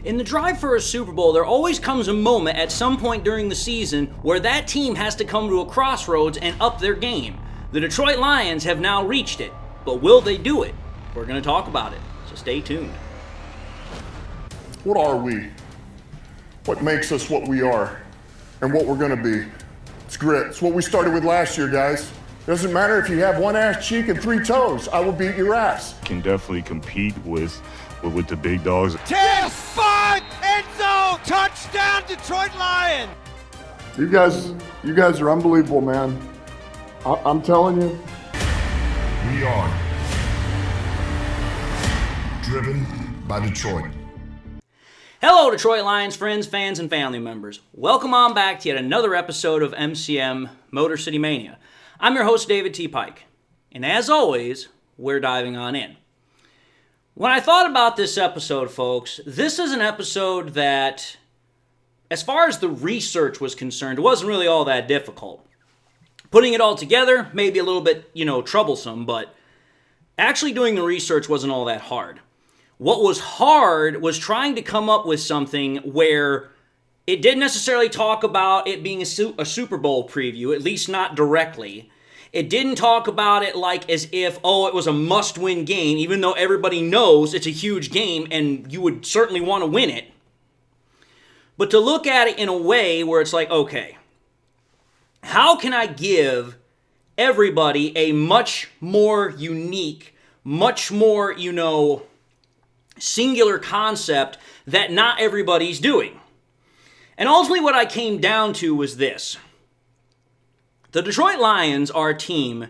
In the drive for a Super Bowl, there always comes a moment at some point during the season where that team has to come to a crossroads and up their game. The Detroit Lions have now reached it, but will they do it? We're going to talk about it, so stay tuned. What are we? What makes us what we are and what we're going to be? It's grit. It's what we started with last year, guys. Doesn't matter if you have one ass cheek and 3 toes. I will beat your ass. Can definitely compete with the big dogs. 10-5 end zone touchdown Detroit Lions. You guys are unbelievable, man. I'm telling you. We are driven by Detroit. Hello, Detroit Lions friends, fans, and family members. Welcome on back to yet another episode of MCM Motor City Mania. I'm your host, David T. Pike, and as always, we're diving on in. When I thought about this episode, folks, this is an episode that, as far as the research was concerned, it wasn't really all that difficult. Putting it all together, maybe a little bit, troublesome, but actually doing the research wasn't all that hard. What was hard was trying to come up with something where it didn't necessarily talk about it being a Super Bowl preview, at least not directly. It didn't talk about it like as if, it was a must-win game, even though everybody knows it's a huge game and you would certainly want to win it. But to look at it in a way where it's like, okay, how can I give everybody a much more unique, much more, singular concept that not everybody's doing? And ultimately what I came down to was this. The Detroit Lions are a team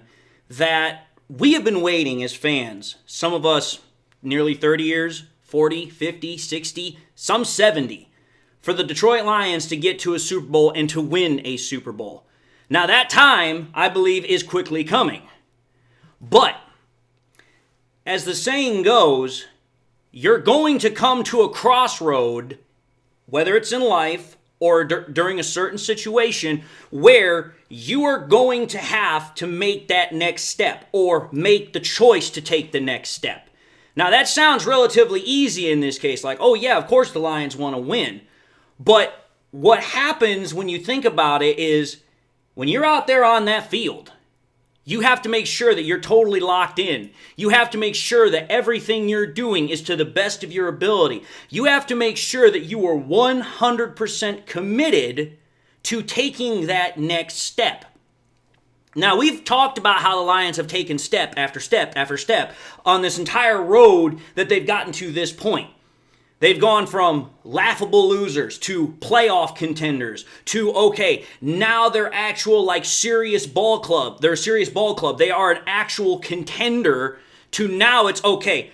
that we have been waiting as fans, some of us nearly 30 years, 40, 50, 60, some 70, for the Detroit Lions to get to a Super Bowl and to win a Super Bowl. Now that time, I believe, is quickly coming. But, as the saying goes, you're going to come to a crossroad, whether it's in life or during a certain situation, where you are going to have to make that next step or make the choice to take the next step. Now, that sounds relatively easy in this case, like, oh yeah, of course the Lions want to win. But what happens when you think about it is, when you're out there on that field, you have to make sure that you're totally locked in. You have to make sure that everything you're doing is to the best of your ability. You have to make sure that you are 100% committed to taking that next step. Now, we've talked about how the Lions have taken step after step after step on this entire road that they've gotten to this point. They've gone from laughable losers to playoff contenders to, okay, now they're actual, serious ball club. They're a serious ball club. They are an actual contender to now it's, okay,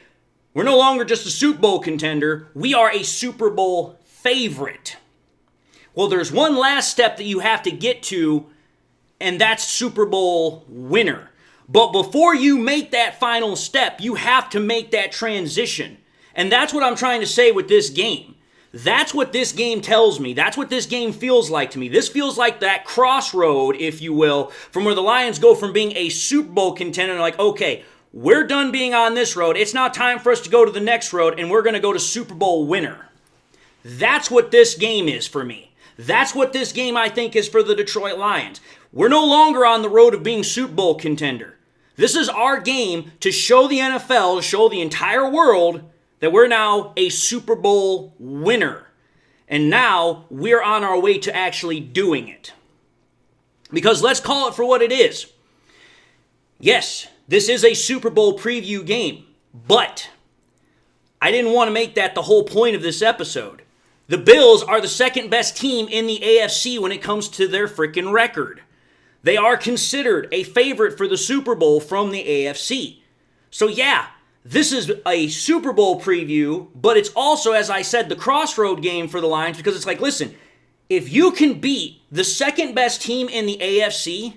we're no longer just a Super Bowl contender. We are a Super Bowl favorite. Well, there's one last step that you have to get to, and that's Super Bowl winner. But before you make that final step, you have to make that transition. And that's what I'm trying to say with this game. That's what this game tells me. That's what this game feels like to me. This feels like that crossroad, if you will, from where the Lions go from being a Super Bowl contender and like, okay, we're done being on this road. It's now time for us to go to the next road, and we're going to go to Super Bowl winner. That's what this game is for me. That's what this game, I think, is for the Detroit Lions. We're no longer on the road of being Super Bowl contender. This is our game to show the NFL, to show the entire world that we're now a Super Bowl winner. And now we're on our way to actually doing it. Because let's call it for what it is. Yes, this is a Super Bowl preview game, but I didn't want to make that the whole point of this episode. The Bills are the second best team in the AFC when it comes to their freaking record. They are considered a favorite for the Super Bowl from the AFC. So yeah, this is a Super Bowl preview, but it's also, as I said, the crossroad game for the Lions because it's like, listen, if you can beat the second best team in the AFC,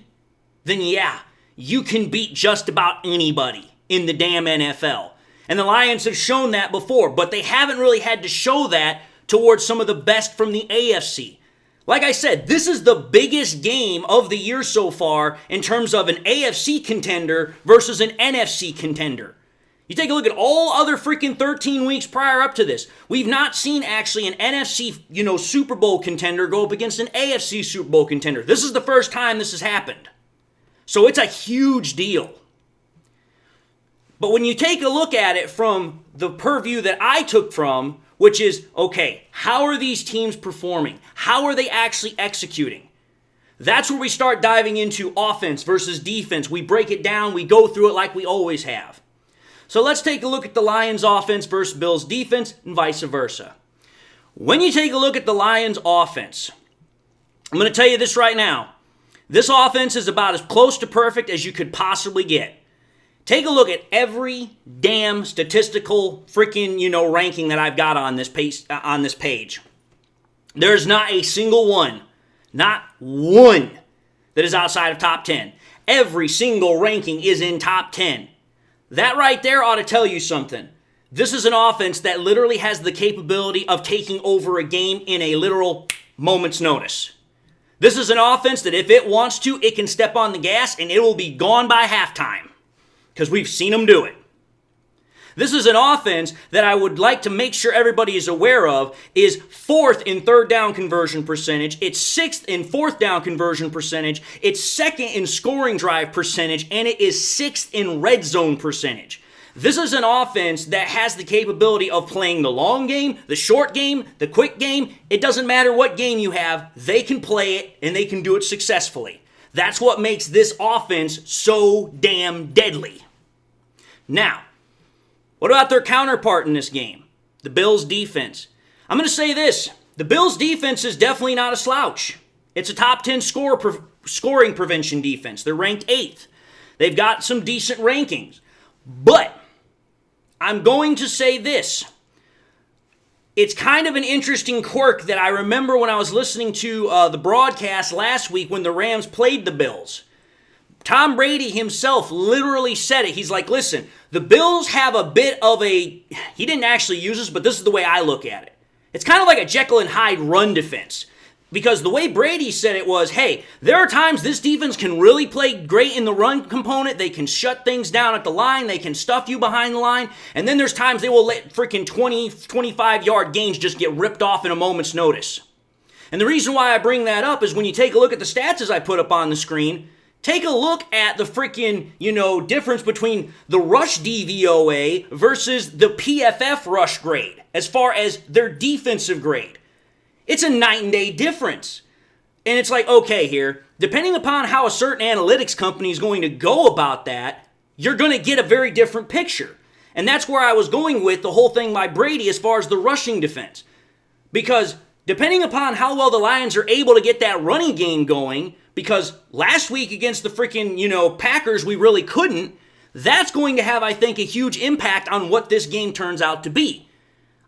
then yeah, you can beat just about anybody in the damn NFL. And the Lions have shown that before, but they haven't really had to show that towards some of the best from the AFC. Like I said, this is the biggest game of the year so far in terms of an AFC contender versus an NFC contender. You take a look at all other freaking 13 weeks prior up to this. We've not seen actually an NFC, Super Bowl contender go up against an AFC Super Bowl contender. This is the first time this has happened. So it's a huge deal. But when you take a look at it from the purview that I took from, which is, okay, how are these teams performing? How are they actually executing? That's where we start diving into offense versus defense. We break it down. We go through it like we always have. So let's take a look at the Lions offense versus Bills defense and vice versa. When you take a look at the Lions offense, I'm going to tell you this right now. This offense is about as close to perfect as you could possibly get. Take a look at every damn statistical freaking, ranking that I've got on this page. There's not a single one, not one, that is outside of top 10. Every single ranking is in top 10. That right there ought to tell you something. This is an offense that literally has the capability of taking over a game in a literal moment's notice. This is an offense that if it wants to, it can step on the gas and it will be gone by halftime. Because we've seen them do it. This is an offense that I would like to make sure everybody is aware of is 4th in third down conversion percentage. It's 6th in fourth down conversion percentage. It's 2nd in scoring drive percentage. And it is 6th in red zone percentage. This is an offense that has the capability of playing the long game, the short game, the quick game. It doesn't matter what game you have. They can play it and they can do it successfully. That's what makes this offense so damn deadly. Now, what about their counterpart in this game? The Bills defense. I'm going to say this. The Bills defense is definitely not a slouch. It's a top 10 scoring prevention defense. They're ranked 8th. They've got some decent rankings. But I'm going to say this. It's kind of an interesting quirk that I remember when I was listening to the broadcast last week when the Rams played the Bills. Tom Brady himself literally said it. He's like, listen, the Bills have a bit of a, he didn't actually use this, but this is the way I look at it. It's kind of like a Jekyll and Hyde run defense. Because the way Brady said it was, hey, there are times this defense can really play great in the run component. They can shut things down at the line. They can stuff you behind the line. And then there's times they will let freaking 20, 25-yard gains just get ripped off in a moment's notice. And the reason why I bring that up is when you take a look at the stats as I put up on the screen, take a look at the freaking, difference between the rush DVOA versus the PFF rush grade as far as their defensive grade. It's a night and day difference. And it's like, okay, here, depending upon how a certain analytics company is going to go about that, you're going to get a very different picture. And that's where I was going with the whole thing by Brady as far as the rushing defense. Because depending upon how well the Lions are able to get that running game going, because last week against the freaking, Packers, we really couldn't, that's going to have, I think, a huge impact on what this game turns out to be.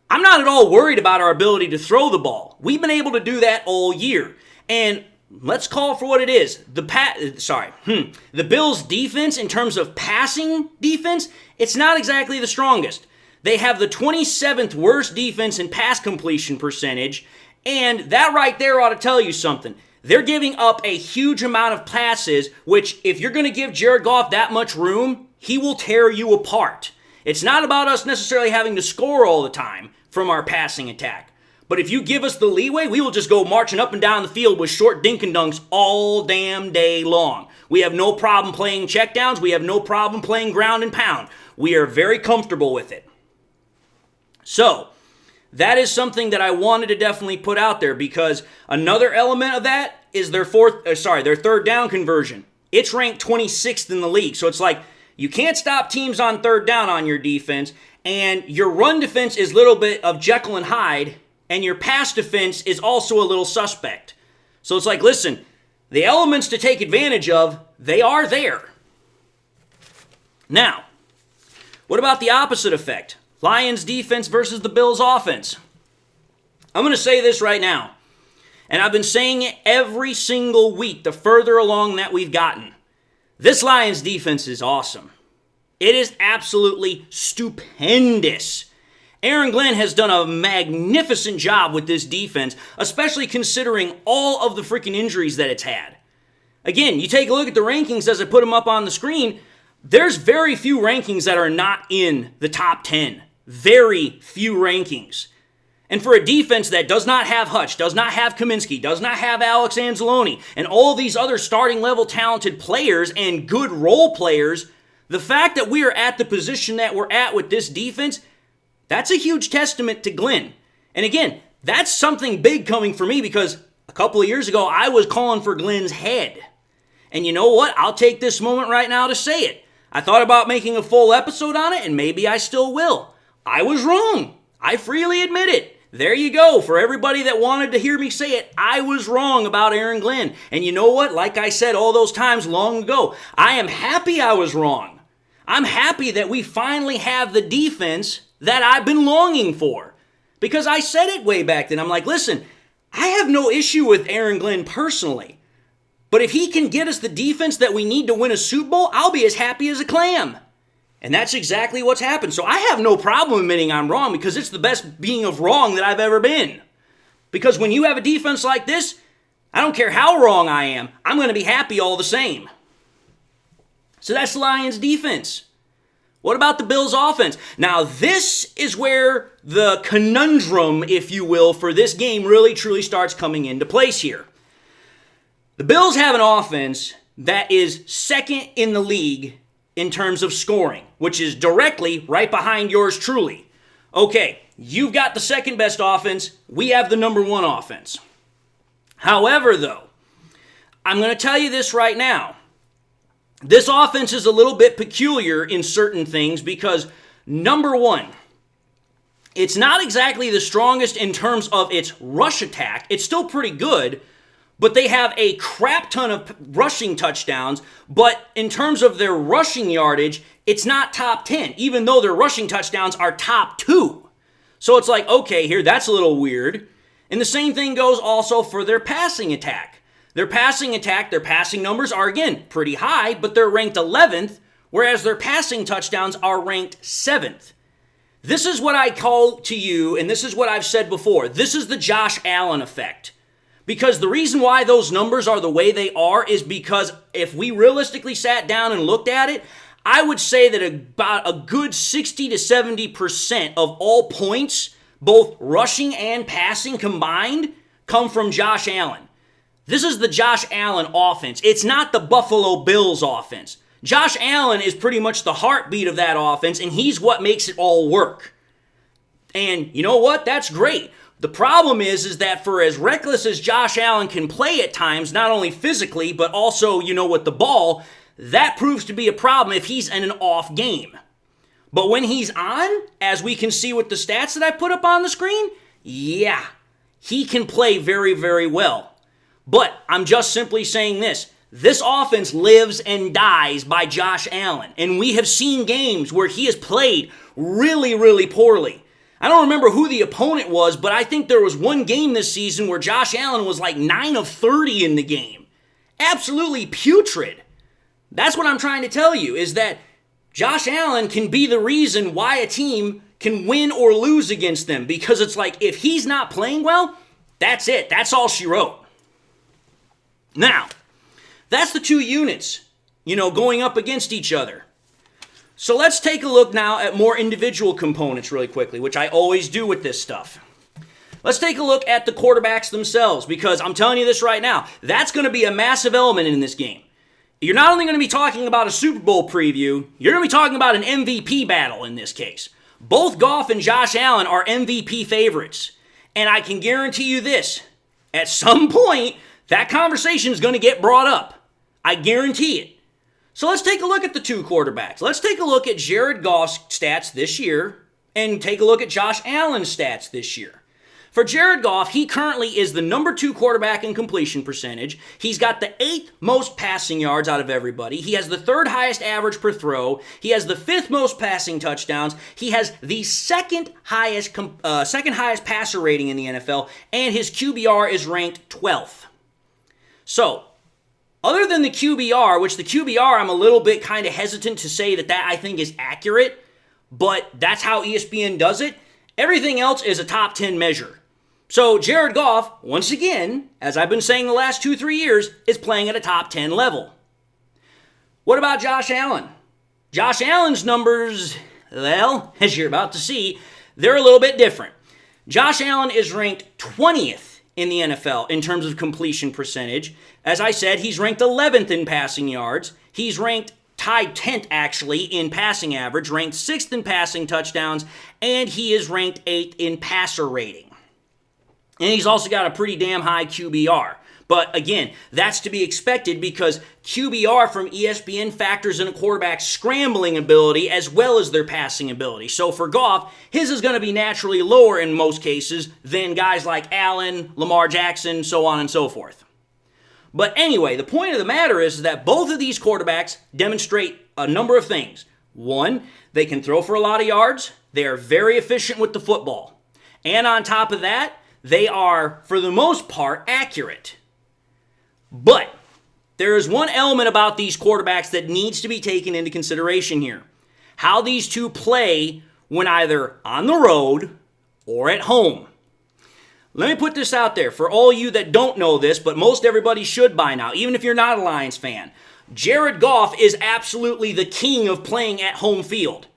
I'm not at all worried about our ability to throw the ball. We've been able to do that all year. And let's call it for what it is. The Bills' defense, in terms of passing defense, it's not exactly the strongest. They have the 27th worst defense in pass completion percentage, and that right there ought to tell you something. They're giving up a huge amount of passes, which if you're going to give Jared Goff that much room, he will tear you apart. It's not about us necessarily having to score all the time from our passing attack. But if you give us the leeway, we will just go marching up and down the field with short dink and dunks all damn day long. We have no problem playing checkdowns. We have no problem playing ground and pound. We are very comfortable with it. So, that is something that I wanted to definitely put out there because another element of that is their third down conversion. It's ranked 26th in the league. So it's like you can't stop teams on third down on your defense, and your run defense is a little bit of Jekyll and Hyde, and your pass defense is also a little suspect. So it's like, listen, the elements to take advantage of, they are there. Now, what about the opposite effect? Lions defense versus the Bills offense. I'm going to say this right now, and I've been saying it every single week the further along that we've gotten. This Lions defense is awesome. It is absolutely stupendous. Aaron Glenn has done a magnificent job with this defense, especially considering all of the freaking injuries that it's had. Again, you take a look at the rankings as I put them up on the screen. there's very few rankings that are not in the top 10. Very few rankings. And for a defense that does not have Hutch, does not have Kaminsky, does not have Alex Anzalone, and all these other starting level talented players and good role players, the fact that we are at the position that we're at with this defense, that's a huge testament to Glenn. And again, that's something big coming for me because a couple of years ago, I was calling for Glenn's head. And you know what? I'll take this moment right now to say it. I thought about making a full episode on it, and maybe I still will. I was wrong. I freely admit it. There you go. For everybody that wanted to hear me say it, I was wrong about Aaron Glenn. And you know what? Like I said all those times long ago, I am happy I was wrong. I'm happy that we finally have the defense that I've been longing for. Because I said it way back then. I'm like, listen, I have no issue with Aaron Glenn personally. But if he can get us the defense that we need to win a Super Bowl, I'll be as happy as a clam. And that's exactly what's happened. So I have no problem admitting I'm wrong because it's the best being of wrong that I've ever been. Because when you have a defense like this, I don't care how wrong I am, I'm going to be happy all the same. So that's the Lions defense. What about the Bills offense? Now this is where the conundrum, if you will, for this game really truly starts coming into place here. The Bills have an offense that is second in the league in terms of scoring, which is directly right behind yours truly. Okay, you've got the second best offense. We have the number one offense. However, though, I'm going to tell you this right now. This offense is a little bit peculiar in certain things because, number one, it's not exactly the strongest in terms of its rush attack. It's still pretty good, but they have a crap ton of rushing touchdowns. But in terms of their rushing yardage, it's not top 10, even though their rushing touchdowns are top 2. So it's like, okay, here, that's a little weird. And the same thing goes also for their passing attack. Their passing attack, their passing numbers are, again, pretty high, but they're ranked 11th, whereas their passing touchdowns are ranked 7th. This is what I call to you, and this is what I've said before. This is the Josh Allen effect. Because the reason why those numbers are the way they are is because if we realistically sat down and looked at it, I would say that about a good 60 to 70% of all points, both rushing and passing combined, come from Josh Allen. This is the Josh Allen offense. It's not the Buffalo Bills offense. Josh Allen is pretty much the heartbeat of that offense, and he's what makes it all work. And you know what? That's great. The problem is that for as reckless as Josh Allen can play at times, not only physically, but also, with the ball, that proves to be a problem if he's in an off game. But when he's on, as we can see with the stats that I put up on the screen, yeah, he can play very, very well. But I'm just simply saying this. This offense lives and dies by Josh Allen. And we have seen games where he has played really, really poorly. I don't remember who the opponent was, but I think there was one game this season where Josh Allen was like 9 of 30 in the game. Absolutely putrid. That's what I'm trying to tell you, is that Josh Allen can be the reason why a team can win or lose against them. Because it's like, if he's not playing well, that's it. That's all she wrote. Now, that's the two units, going up against each other. So let's take a look now at more individual components really quickly, which I always do with this stuff. Let's take a look at the quarterbacks themselves, because I'm telling you this right now, that's going to be a massive element in this game. You're not only going to be talking about a Super Bowl preview, you're going to be talking about an MVP battle in this case. Both Goff and Josh Allen are MVP favorites. And I can guarantee you this, at some point, that conversation is going to get brought up. I guarantee it. So let's take a look at the two quarterbacks. Let's take a look at Jared Goff's stats this year and take a look at Josh Allen's stats this year. For Jared Goff, he currently is the number 2 quarterback in completion percentage. He's got the 8th most passing yards out of everybody. He has the 3rd highest average per throw. He has the 5th most passing touchdowns. He has the second highest passer rating in the NFL, and his QBR is ranked 12th. So, other than the QBR, which the QBR I'm a little bit kind of hesitant to say that I think is accurate, but that's how ESPN does it, everything else is a top 10 measure. So Jared Goff, once again, as I've been saying the last 2-3 years, is playing at a top 10 level. What about Josh Allen? Josh Allen's numbers, well, as you're about to see, they're a little bit different. Josh Allen is ranked 20th in the NFL in terms of completion percentage. As I said, he's ranked 11th in passing yards. He's ranked tied 10th, actually, in passing average, ranked 6th in passing touchdowns, and he is ranked 8th in passer rating. And he's also got a pretty damn high QBR. But again, that's to be expected because QBR from ESPN factors in a quarterback's scrambling ability as well as their passing ability. So for Goff, his is going to be naturally lower in most cases than guys like Allen, Lamar Jackson, so on and so forth. But anyway, the point of the matter is that both of these quarterbacks demonstrate a number of things. One, they can throw for a lot of yards. They are very efficient with the football. And on top of that, they are, for the most part, accurate. But there is one element about these quarterbacks that needs to be taken into consideration here. How these two play when either on the road or at home. Let me put this out there for all you that don't know this, but most everybody should by now, even if you're not a Lions fan. Jared Goff is absolutely the king of playing at home field.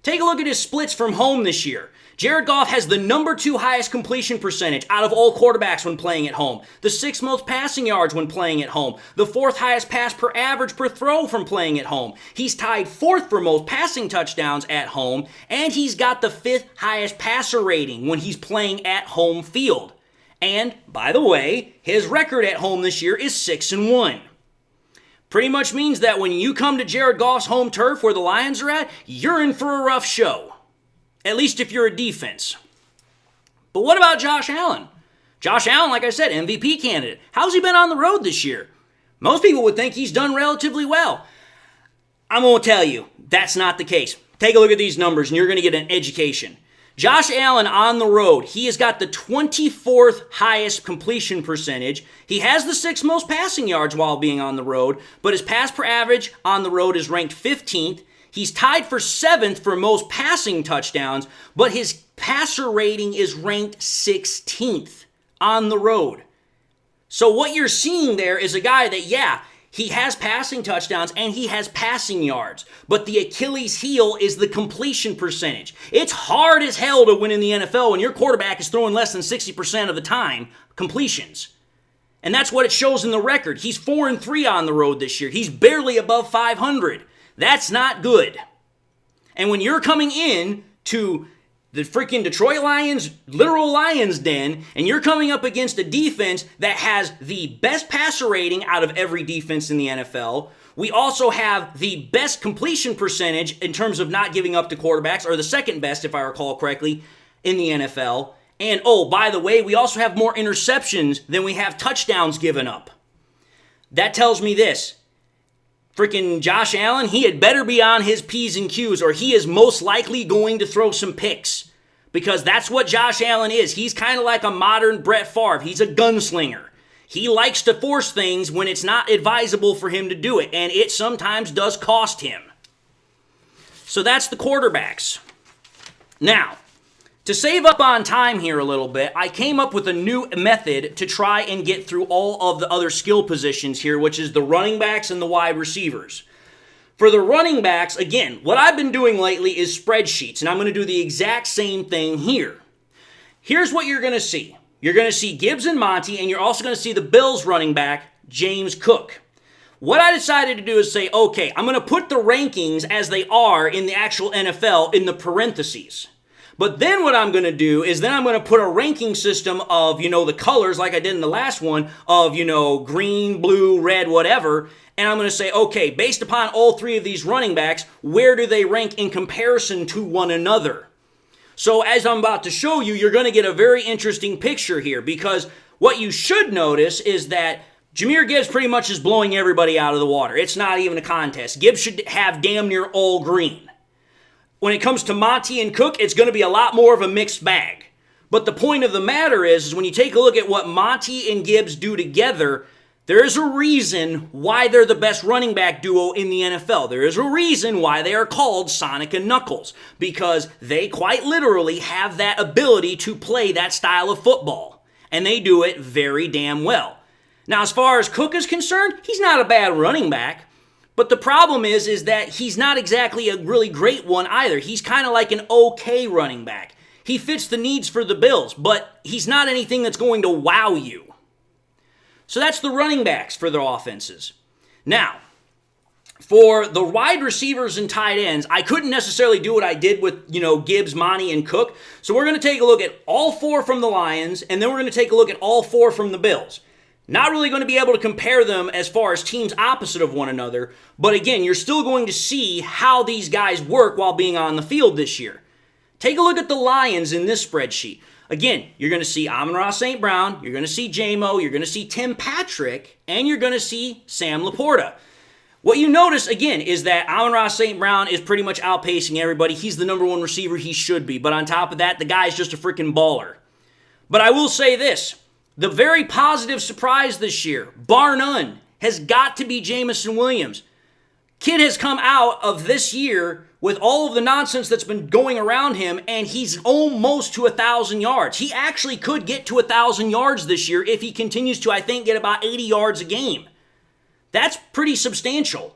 Take a look at his splits from home this year. Jared Goff has the number 2 highest completion percentage out of all quarterbacks when playing at home, the 6th most passing yards when playing at home, the 4th highest pass per average per throw from playing at home. He's tied 4th for most passing touchdowns at home, and he's got the 5th highest passer rating when he's playing at home field. And, by the way, his record at home this year is 6-1. Pretty much means that when you come to Jared Goff's home turf where the Lions are at, you're in for a rough show. At least if you're a defense. But what about Josh Allen? Josh Allen, like I said, MVP candidate. How's he been on the road this year? Most people would think he's done relatively well. I'm going to tell you, that's not the case. Take a look at these numbers and you're going to get an education. Josh Allen on the road, he has got the 24th highest completion percentage. He has the 6th most passing yards while being on the road, but his pass per average on the road is ranked 15th. He's tied for 7th for most passing touchdowns, but his passer rating is ranked 16th on the road. So what you're seeing there is a guy that, yeah, he has passing touchdowns and he has passing yards, but the Achilles heel is the completion percentage. It's hard as hell to win in the NFL when your quarterback is throwing less than 60% of the time completions. And that's what it shows in the record. He's 4-3 on the road this year. He's barely above 500. That's not good. And when you're coming in to the freaking Detroit Lions, literal Lions den, and you're coming up against a defense that has the best passer rating out of every defense in the NFL, we also have the best completion percentage in terms of not giving up to quarterbacks, or the second best, if I recall correctly, in the NFL. And, oh, by the way, we also have more interceptions than we have touchdowns given up. That tells me this. Freaking Josh Allen, he had better be on his P's and Q's or he is most likely going to throw some picks. Because that's what Josh Allen is. He's kind of like a modern Brett Favre. He's a gunslinger. He likes to force things when it's not advisable for him to do it. And it sometimes does cost him. So that's the quarterbacks. Now, to save up on time here a little bit, I came up with a new method to try and get through all of the other skill positions here, which is the running backs and the wide receivers. For the running backs, again, what I've been doing lately is spreadsheets, and I'm going to do the exact same thing here. Here's what you're going to see. You're going to see Gibbs and Monty, and you're also going to see the Bills running back, James Cook. What I decided to do is say, okay, I'm going to put the rankings as they are in the actual NFL in the parentheses. But then what I'm going to do is then I'm going to put a ranking system of, the colors like I did in the last one of, green, blue, red, whatever. And I'm going to say, okay, based upon all three of these running backs, where do they rank in comparison to one another? So as I'm about to show you, you're going to get a very interesting picture here because what you should notice is that Jahmyr Gibbs pretty much is blowing everybody out of the water. It's not even a contest. Gibbs should have damn near all green. When it comes to Monty and Cook, it's going to be a lot more of a mixed bag. But the point of the matter is when you take a look at what Monty and Gibbs do together, there is a reason why they're the best running back duo in the NFL. There is a reason why they are called Sonic and Knuckles, because they quite literally have that ability to play that style of football. And they do it very damn well. Now, as far as Cook is concerned, he's not a bad running back. But the problem is that he's not exactly a really great one either. He's kind of like an okay running back. He fits the needs for the Bills, but he's not anything that's going to wow you. So that's the running backs for their offenses. Now, for the wide receivers and tight ends, I couldn't necessarily do what I did with, Gibbs, Monty, and Cook. So we're going to take a look at all 4 from the Lions, and then we're going to take a look at all 4 from the Bills. Not really going to be able to compare them as far as teams opposite of one another, but again, you're still going to see how these guys work while being on the field this year. Take a look at the Lions in this spreadsheet. Again, you're going to see Amon-Ra St. Brown, you're going to see J-Mo, you're going to see Tim Patrick, and you're going to see Sam Laporta. What you notice, again, is that Amon-Ra St. Brown is pretty much outpacing everybody. He's the number 1 receiver he should be, but on top of that, the guy's just a freaking baller. But I will say this. The very positive surprise this year, bar none, has got to be Jameson Williams. Kid has come out of this year with all of the nonsense that's been going around him, and he's almost to 1,000 yards. He actually could get to 1,000 yards this year if he continues to, I think, get about 80 yards a game. That's pretty substantial.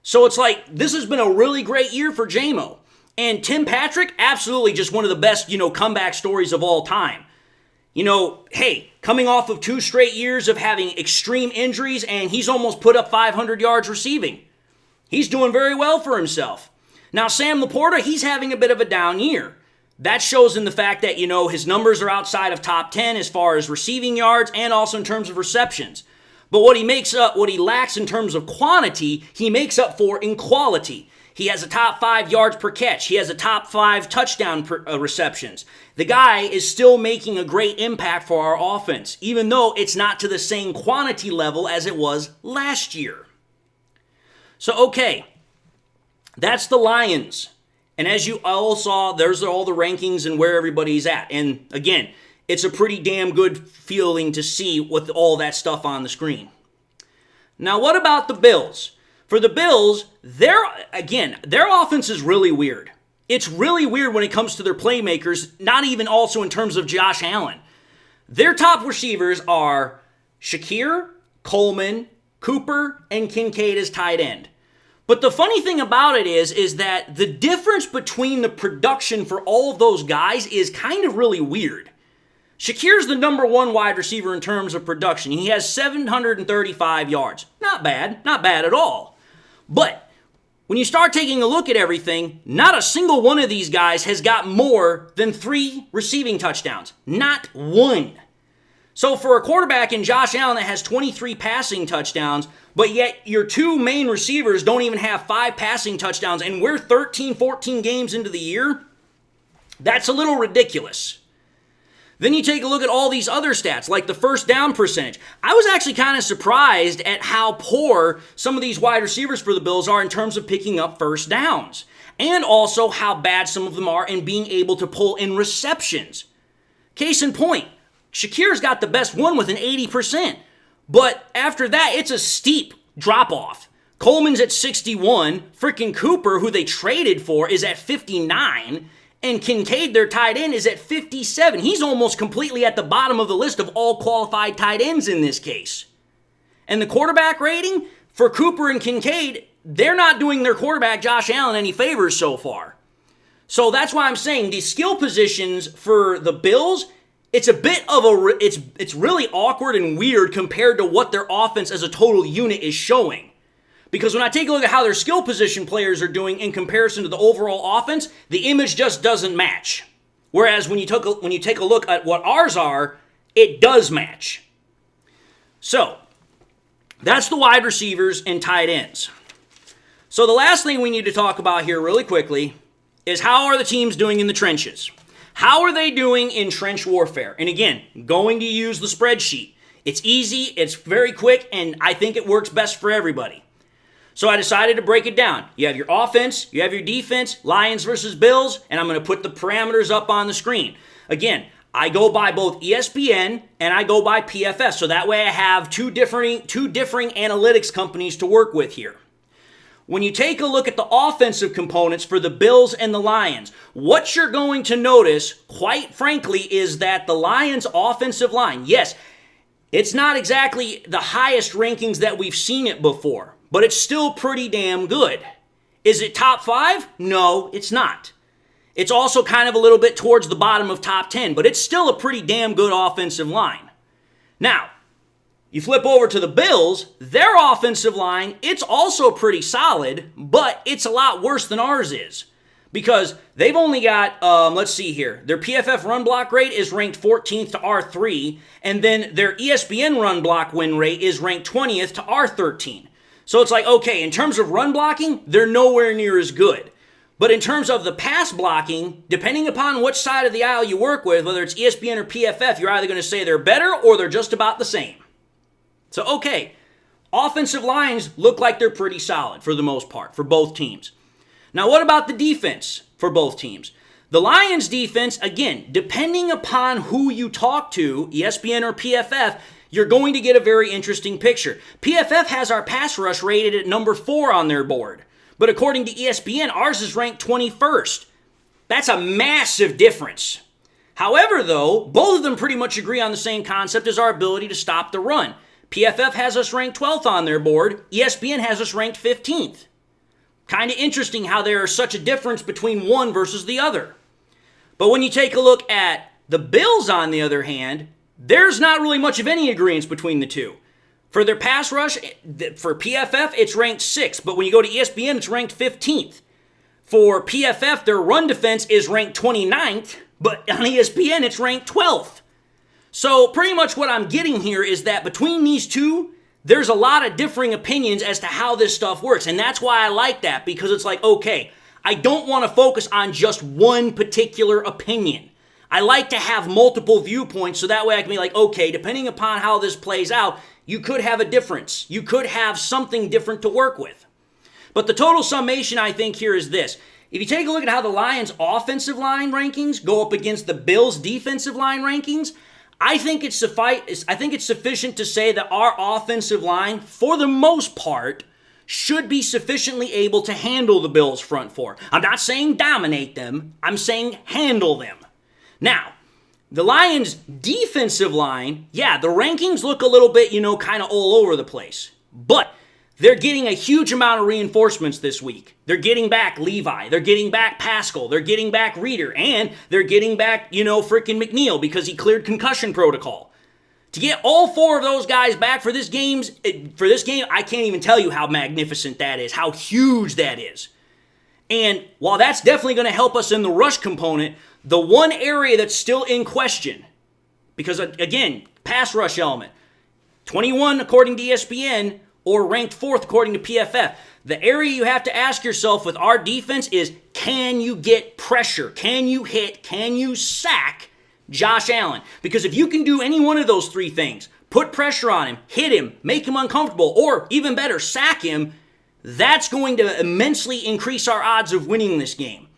So it's like, this has been a really great year for J-Mo. And Tim Patrick, absolutely just one of the best, comeback stories of all time. Hey, coming off of 2 straight years of having extreme injuries, and he's almost put up 500 yards receiving. He's doing very well for himself. Now, Sam Laporta, he's having a bit of a down year. That shows in the fact that, his numbers are outside of top 10 as far as receiving yards and also in terms of receptions. But what he lacks in terms of quantity, he makes up for in quality. He has a top 5 yards per catch. He has a top 5 touchdown receptions. The guy is still making a great impact for our offense, even though it's not to the same quantity level as it was last year. So, okay, that's the Lions. And as you all saw, there's all the rankings and where everybody's at. And again, it's a pretty damn good feeling to see with all that stuff on the screen. Now, what about the Bills? For the Bills, their offense is really weird. It's really weird when it comes to their playmakers, not even also in terms of Josh Allen. Their top receivers are Shakir, Coleman, Cooper, and Kincaid as tight end. But the funny thing about it is that the difference between the production for all of those guys is kind of really weird. Shakir's the number 1 wide receiver in terms of production. He has 735 yards. Not bad at all. But when you start taking a look at everything, not a single one of these guys has got more than 3 receiving touchdowns. Not one. So for a quarterback in Josh Allen that has 23 passing touchdowns, but yet your 2 main receivers don't even have 5 passing touchdowns, and we're 13, 14 games into the year, that's a little ridiculous. Then you take a look at all these other stats, like the first down percentage. I was actually kind of surprised at how poor some of these wide receivers for the Bills are in terms of picking up first downs, and also how bad some of them are in being able to pull in receptions. Case in point, Shakir's got the best one with an 80%, but after that, it's a steep drop-off. Coleman's at 61, freaking Cooper, who they traded for, is at 59, and Kincaid, their tight end, is at 57. He's almost completely at the bottom of the list of all qualified tight ends in this case. And the quarterback rating for Cooper and Kincaid, they're not doing their quarterback, Josh Allen, any favors so far. So that's why I'm saying the skill positions for the Bills, it's a bit of it's really awkward and weird compared to what their offense as a total unit is showing. Because when I take a look at how their skill position players are doing in comparison to the overall offense, the image just doesn't match. Whereas when you take a look at what ours are, it does match. So, that's the wide receivers and tight ends. So the last thing we need to talk about here really quickly is how are the teams doing in the trenches? How are they doing in trench warfare? And again, going to use the spreadsheet. It's easy, it's very quick, and I think it works best for everybody. So I decided to break it down. You have your offense, you have your defense, Lions versus Bills, and I'm going to put the parameters up on the screen. Again, I go by both ESPN and I go by PFF, so that way I have two differing analytics companies to work with here. When you take a look at the offensive components for the Bills and the Lions, what you're going to notice, quite frankly, is that the Lions' offensive line, yes, it's not exactly the highest rankings that we've seen it before, but it's still pretty damn good. Is it top 5? No, it's not. It's also kind of a little bit towards the bottom of top 10, but it's still a pretty damn good offensive line. Now, you flip over to the Bills, their offensive line, it's also pretty solid, but it's a lot worse than ours is. Because they've only got, let's see here, their PFF run block rate is ranked 14th to R3, and then their ESPN run block win rate is ranked 20th to R13. So it's like, okay, in terms of run blocking, they're nowhere near as good. But in terms of the pass blocking, depending upon which side of the aisle you work with, whether it's ESPN or PFF, you're either going to say they're better or they're just about the same. So, okay, offensive lines look like they're pretty solid for the most part for both teams. Now, what about the defense for both teams? The Lions defense, again, depending upon who you talk to, ESPN or PFF, you're going to get a very interesting picture. PFF has our pass rush rated at number 4 on their board. But according to ESPN, ours is ranked 21st. That's a massive difference. However, though, both of them pretty much agree on the same concept as our ability to stop the run. PFF has us ranked 12th on their board. ESPN has us ranked 15th. Kind of interesting how there is such a difference between one versus the other. But when you take a look at the Bills, on the other hand, there's not really much of any agreement between the two. For their pass rush, for PFF, it's ranked 6th, but when you go to ESPN, it's ranked 15th. For PFF, their run defense is ranked 29th, but on ESPN, it's ranked 12th. So pretty much what I'm getting here is that between these two, there's a lot of differing opinions as to how this stuff works, and that's why I like that, because it's like, okay, I don't want to focus on just one particular opinion. I like to have multiple viewpoints, so that way I can be like, okay, depending upon how this plays out, you could have a difference. You could have something different to work with. But the total summation, I think, here is this. If you take a look at how the Lions' offensive line rankings go up against the Bills' defensive line rankings, I think it's sufficient to say that our offensive line, for the most part, should be sufficiently able to handle the Bills' front four. I'm not saying dominate them. I'm saying handle them. Now, the Lions' defensive line, yeah, the rankings look a little bit, kind of all over the place. But they're getting a huge amount of reinforcements this week. They're getting back Levi. They're getting back Pascal. They're getting back Reeder. And they're getting back, frickin' McNeil because he cleared concussion protocol. To get all 4 of those guys back for this game, I can't even tell you how magnificent that is, how huge that is. And while that's definitely going to help us in the rush component, the one area that's still in question, because again, pass rush element, 21 according to ESPN, or ranked 4th according to PFF. The area you have to ask yourself with our defense is, can you get pressure? Can you hit? Can you sack Josh Allen? Because if you can do any one of those 3 things, put pressure on him, hit him, make him uncomfortable, or even better, sack him, that's going to immensely increase our odds of winning this game.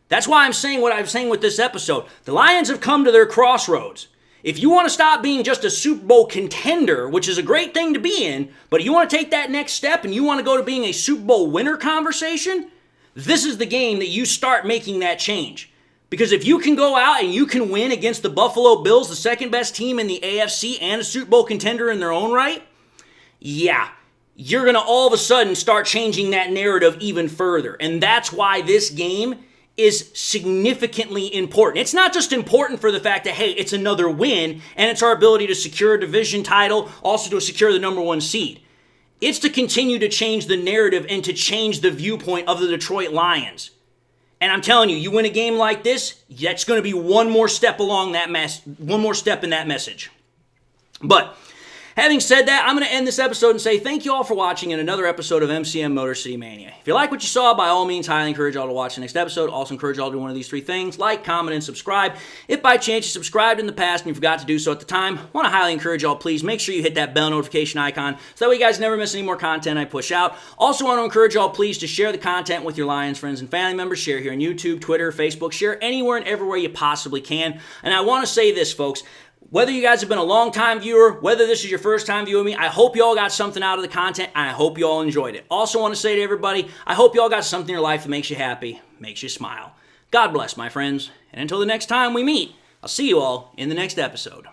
That's why I'm saying what I'm saying with this episode. The Lions have come to their crossroads. If you want to stop being just a Super Bowl contender, which is a great thing to be in, but if you want to take that next step and you want to go to being a Super Bowl winner conversation, this is the game that you start making that change. Because if you can go out and you can win against the Buffalo Bills, the second best team in the AFC and a Super Bowl contender in their own right, yeah, you're going to all of a sudden start changing that narrative even further. And that's why this game is significantly important. It's not just important for the fact that, hey, it's another win, and it's our ability to secure a division title, also to secure the number 1 seed. It's to continue to change the narrative and to change the viewpoint of the Detroit Lions. And I'm telling you, you win a game like this, that's going to be one more step along that one more step in that message. But having said that, I'm going to end this episode and say thank you all for watching in another episode of MCM Motor City Mania. If you like what you saw, by all means, highly encourage y'all to watch the next episode. Also encourage y'all to do one of these 3 things: like, comment, and subscribe. If by chance you subscribed in the past and you forgot to do so at the time, I want to highly encourage y'all, please make sure you hit that bell notification icon so that way you guys never miss any more content I push out. Also want to encourage y'all, please, to share the content with your Lions friends and family members. Share here on YouTube, Twitter, Facebook. Share anywhere and everywhere you possibly can. And I want to say this, folks. Whether you guys have been a long-time viewer, whether this is your first time viewing me, I hope you all got something out of the content, and I hope you all enjoyed it. Also want to say to everybody, I hope you all got something in your life that makes you happy, makes you smile. God bless, my friends, and until the next time we meet, I'll see you all in the next episode.